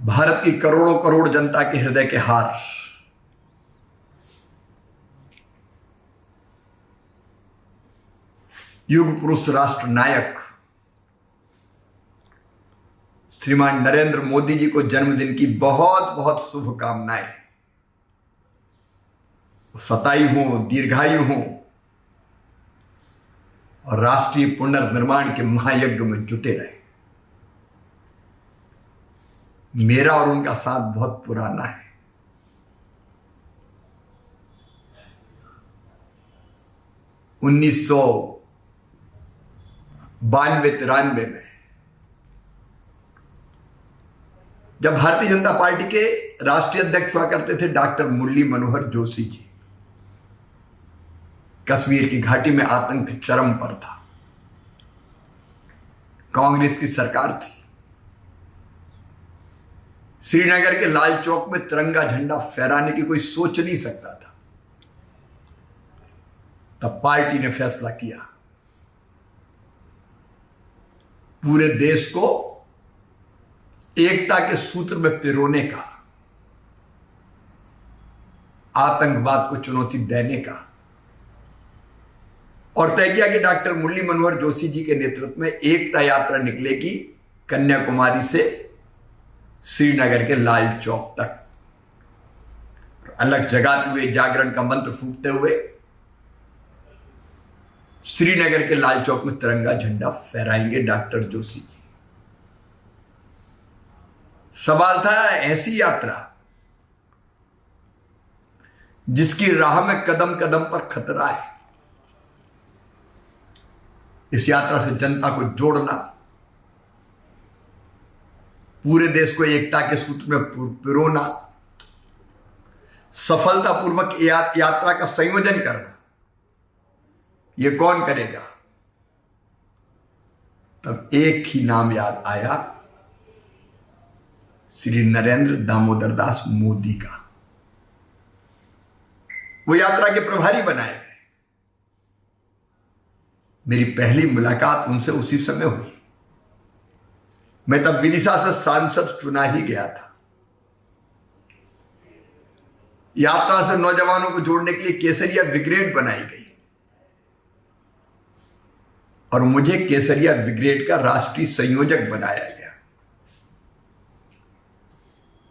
भारत की करोड़ों करोड़ जनता के हृदय के हार, युग पुरुष राष्ट्र नायक श्रीमान नरेंद्र मोदी जी को जन्मदिन की बहुत बहुत शुभकामनाएं। सतायु हो, दीर्घायु हो और राष्ट्रीय पुनर्निर्माण के महायज्ञ में जुटे रहे। मेरा और उनका साथ बहुत पुराना है। 1992-93 में जब भारतीय जनता पार्टी के राष्ट्रीय अध्यक्ष हुआ करते थे डॉक्टर मुरली मनोहर जोशी जी, कश्मीर की घाटी में आतंक चरम पर था। कांग्रेस की सरकार थी। श्रीनगर के लाल चौक में तिरंगा झंडा फहराने की कोई सोच नहीं सकता था। तब पार्टी ने फैसला किया पूरे देश को एकता के सूत्र में पिरोने का, आतंकवाद को चुनौती देने का, और तय किया कि डॉक्टर मुरली मनोहर जोशी जी के नेतृत्व में एकता यात्रा निकलेगी कन्याकुमारी से श्रीनगर के लाल चौक तक। अलग जगाते हुए, जागरण का मंत्र फूंकते हुए श्रीनगर के लाल चौक में तिरंगा झंडा फहराएंगे डॉक्टर जोशी जी। सवाल था ऐसी यात्रा जिसकी राह में कदम कदम पर खतरा है। इस यात्रा से जनता को जोड़ना, पूरे देश को एकता के सूत्र में पिरोना, सफलतापूर्वक यात्रा का संयोजन करना, यह कौन करेगा? तब एक ही नाम याद आया, श्री नरेंद्र दामोदर दास मोदी का। वो यात्रा के प्रभारी बनाए गए। मेरी पहली मुलाकात उनसे उसी समय हुई। मैं तब विदिशा से सांसद चुना ही गया था। यात्रा से नौजवानों को जोड़ने के लिए केसरिया ब्रिगेड बनाई गई और मुझे केसरिया ब्रिगेड का राष्ट्रीय संयोजक बनाया गया।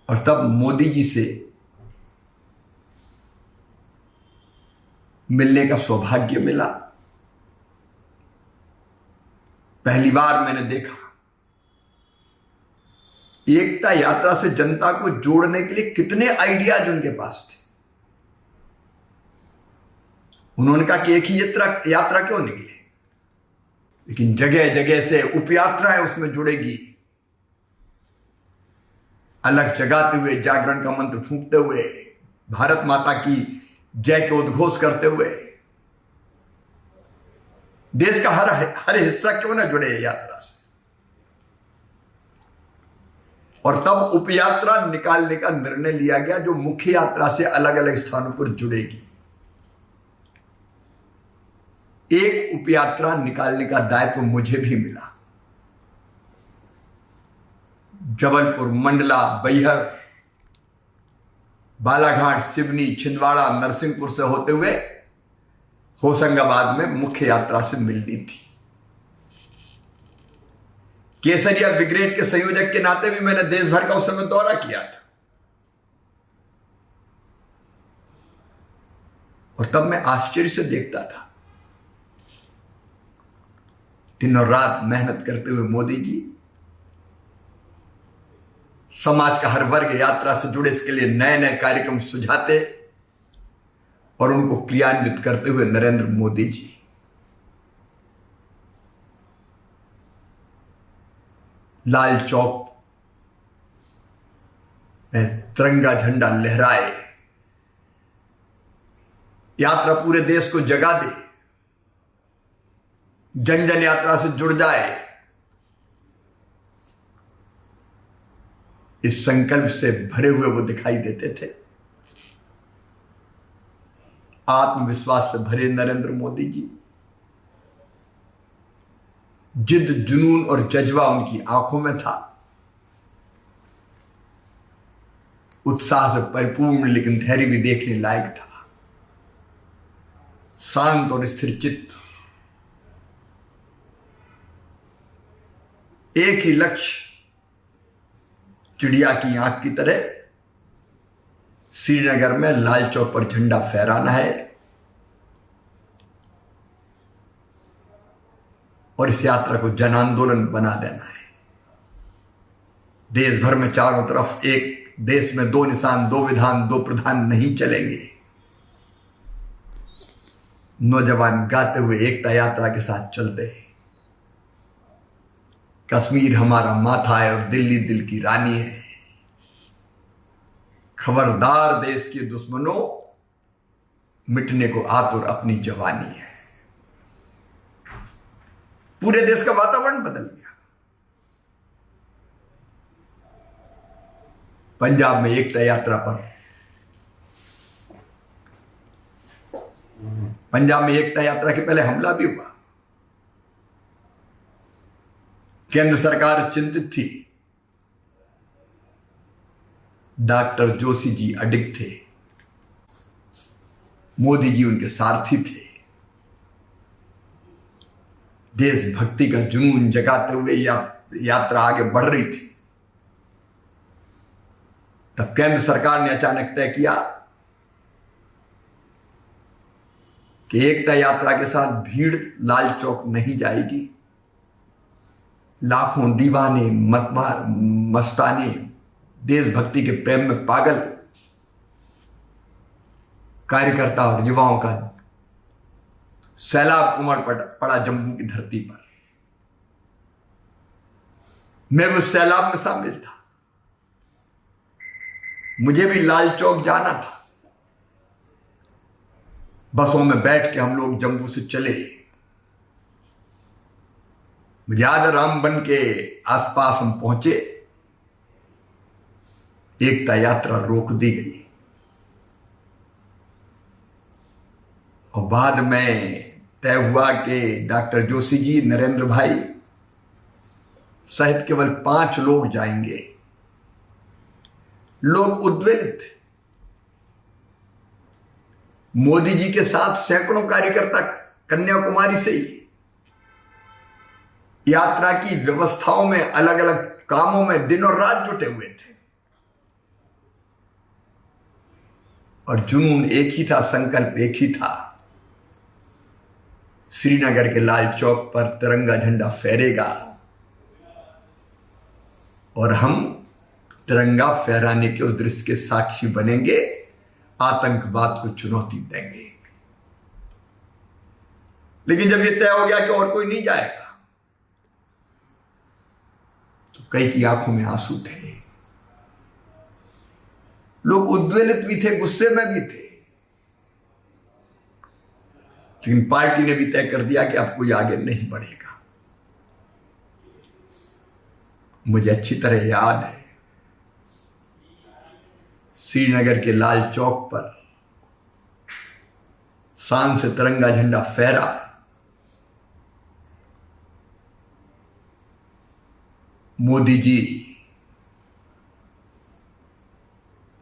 और तब मोदी जी से मिलने का सौभाग्य मिला। पहली बार मैंने देखा एकता यात्रा से जनता को जोड़ने के लिए कितने आइडियाज उनके पास थे। उन्होंने कहा कि एक ही यात्रा क्यों निकले, लेकिन जगह जगह से उपयात्राएं उसमें जुड़ेगी। अलग जगाते हुए, जागरण का मंत्र फूंकते हुए, भारत माता की जय के उद्घोष करते हुए देश का हर हिस्सा क्यों ना जुड़े यात्रा से। और तब उपयात्रा निकालने का निर्णय लिया गया जो मुख्य यात्रा से अलग अलग स्थानों पर जुड़ेगी। एक उपयात्रा निकालने का दायित्व मुझे भी मिला। जबलपुर, मंडला, बैहर, बालाघाट, सिवनी, छिंदवाड़ा, नरसिंहपुर से होते हुए होशंगाबाद में मुख्य यात्रा से मिलनी थी। केसरिया ब्रिगेड के संयोजक के नाते भी मैंने देश भर का उस समय दौरा किया था। और तब मैं आश्चर्य से देखता था, दिन और रात मेहनत करते हुए मोदी जी समाज का हर वर्ग यात्रा से जुड़े इसके लिए नए नए कार्यक्रम सुझाते और उनको क्रियान्वित करते हुए नरेंद्र मोदी जी लाल चौक में तिरंगा झंडा लहराए, यात्रा पूरे देश को जगा दे, जन जन यात्रा से जुड़ जाए। इस संकल्प से भरे हुए वो दिखाई देते थे। आत्मविश्वास से भरे नरेंद्र मोदी जी, जिद, जुनून और जज्बा उनकी आंखों में था। उत्साह से परिपूर्ण लेकिन धैर्य भी देखने लायक था। शांत और स्थिर चित्त, एक ही लक्ष्य, चिड़िया की आंख की तरह श्रीनगर में लाल चौक पर झंडा फहराना है और इस यात्रा को जन आंदोलन बना देना है। देश भर में चारों तरफ एक देश में दो निशान, दो विधान, दो प्रधान नहीं चलेंगे। नौजवान गाते हुए एकता यात्रा के साथ चलते हैं। कश्मीर हमारा माथा है और दिल्ली दिल की रानी है। खबरदार देश के दुश्मनों, मिटने को आतुर अपनी जवानी है। पूरे देश का वातावरण बदल गया। पंजाब में एकता यात्रा पर, पंजाब में एकता यात्रा के पहले हमला भी हुआ। केंद्र सरकार चिंतित थी। डॉक्टर जोशी जी अडिग थे, मोदी जी उनके सारथी थे। देशभक्ति का जुनून जगाते हुए यात्रा आगे बढ़ रही थी। तब केंद्र सरकार ने अचानक तय किया कि एकता यात्रा के साथ भीड़ लाल चौक नहीं जाएगी। लाखों दीवाने, मस्ताने, देशभक्ति के प्रेम में पागल कार्यकर्ता और युवाओं का सैलाब उमड़ पड़ा जम्मू की धरती पर। मैं उस सैलाब में शामिल था। मुझे भी लाल चौक जाना था। बसों में बैठ के हम लोग जम्मू से चले। मुझे याद है, रामबन के आसपास हम पहुंचे, एकता यात्रा रोक दी गई और बाद में तय हुआ कि डॉक्टर जोशी जी, नरेंद्र भाई सहित केवल 5 लोग जाएंगे। लोग उद्वेलित थे। मोदी जी के साथ सैकड़ों कार्यकर्ता कन्याकुमारी से ही यात्रा की व्यवस्थाओं में, अलग अलग कामों में दिन और रात जुटे हुए थे और जुनून एक ही था, संकल्प एक ही था। श्रीनगर के लाल चौक पर तिरंगा झंडा फहरेगा और हम तिरंगा फहराने के उस दृश्य के साक्षी बनेंगे, आतंकवाद को चुनौती देंगे। लेकिन जब यह तय हो गया कि और कोई नहीं जाएगा, तो कई की आंखों में आंसू थे। लोग उद्वेलित भी थे, गुस्से में भी थे। लेकिन पार्टी ने भी तय कर दिया कि अब कोई आगे नहीं बढ़ेगा। मुझे अच्छी तरह याद है, श्रीनगर के लाल चौक पर शान से तिरंगा झंडा फहरा। मोदी जी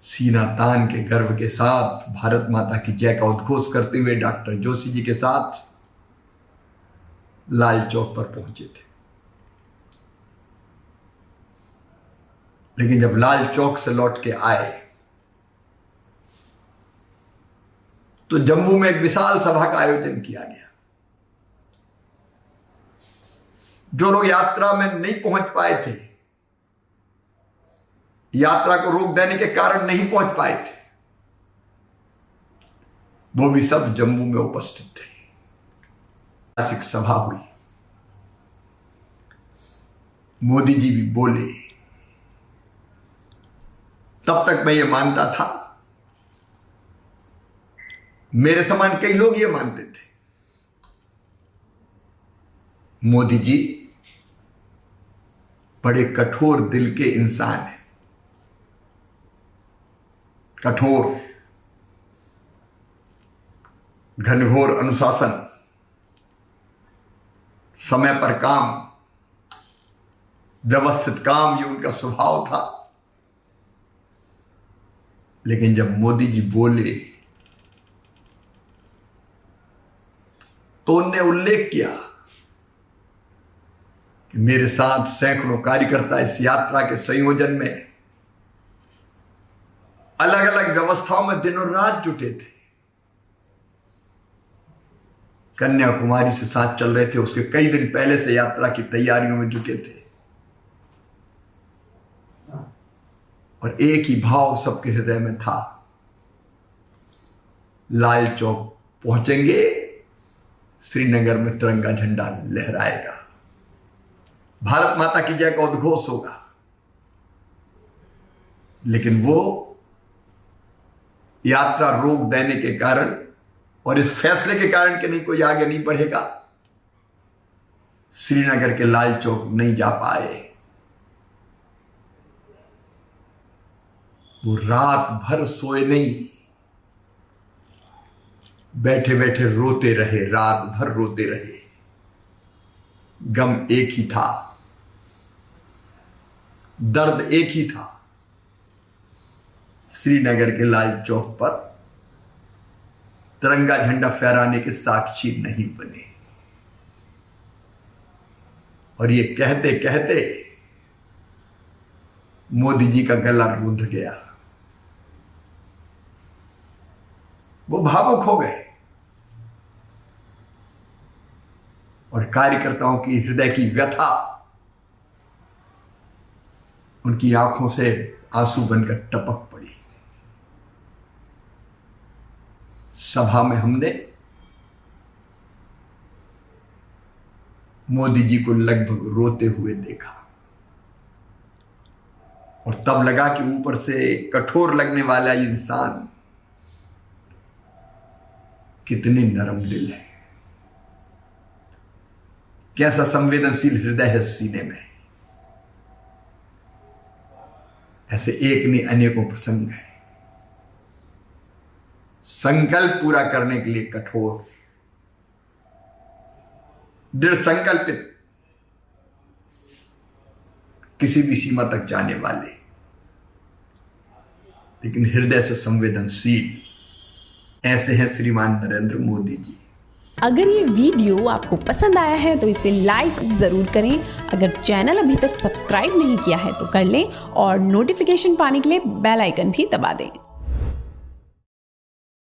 सीना तान के गर्व के साथ भारत माता की जय का उद्घोष करते हुए डॉक्टर जोशी जी के साथ लाल चौक पर पहुंचे थे। लेकिन जब लाल चौक से लौट के आए तो जम्मू में एक विशाल सभा का आयोजन किया गया। जो लोग यात्रा में नहीं पहुंच पाए थे, यात्रा को रोक देने के कारण नहीं पहुंच पाए थे, वो भी सब जम्मू में उपस्थित थे। ऐतिहासिक सभा हुई। मोदी जी भी बोले। तब तक मैं ये मानता था, मेरे समान कई लोग ये मानते थे, मोदी जी बड़े कठोर दिल के इंसान हैं। कठोर, घनघोर अनुशासन, समय पर काम, व्यवस्थित काम, ये उनका स्वभाव था। लेकिन जब मोदी जी बोले तो उनने उल्लेख किया कि मेरे साथ सैकड़ों कार्यकर्ता इस यात्रा के संयोजन में अलग अलग व्यवस्थाओं में दिनों रात जुटे थे। कन्याकुमारी से साथ चल रहे थे, उसके कई दिन पहले से यात्रा की तैयारियों में जुटे थे और एक ही भाव सबके हृदय में था, लाल चौक पहुंचेंगे, श्रीनगर में तिरंगा झंडा लहराएगा, भारत माता की जय का उद्घोष होगा। लेकिन वो यात्रा रोक देने के कारण और इस फैसले के कारण कि नहीं कोई आगे नहीं बढ़ेगा, श्रीनगर के लाल चौक नहीं जा पाए। वो रात भर सोए नहीं, बैठे बैठे रोते रहे, रात भर रोते रहे। गम एक ही था, दर्द एक ही था, श्रीनगर के लाल चौक पर तिरंगा झंडा फहराने के साक्षी नहीं बने। और ये कहते कहते मोदी जी का गला रुंध गया, वो भावुक हो गए और कार्यकर्ताओं की हृदय की व्यथा उनकी आंखों से आंसू बनकर टपक पड़ी। सभा में हमने मोदी जी को लगभग रोते हुए देखा और तब लगा कि ऊपर से कठोर लगने वाला इंसान कितने नरम दिल है, कैसा संवेदनशील हृदय है सीने में। ऐसे एक नहीं अनेकों प्रसंग हैं, संकल्प पूरा करने के लिए कठोर, दृढ़ संकल्पित, किसी भी सीमा तक जाने वाले, लेकिन हृदय से संवेदनशील, ऐसे हैं श्रीमान नरेंद्र मोदी जी। अगर ये वीडियो आपको पसंद आया है तो इसे लाइक ज़रूर करें। अगर चैनल अभी तक सब्सक्राइब नहीं किया है तो कर लें और नोटिफिकेशन पाने के लिए बेल आइकन भी दबा दें।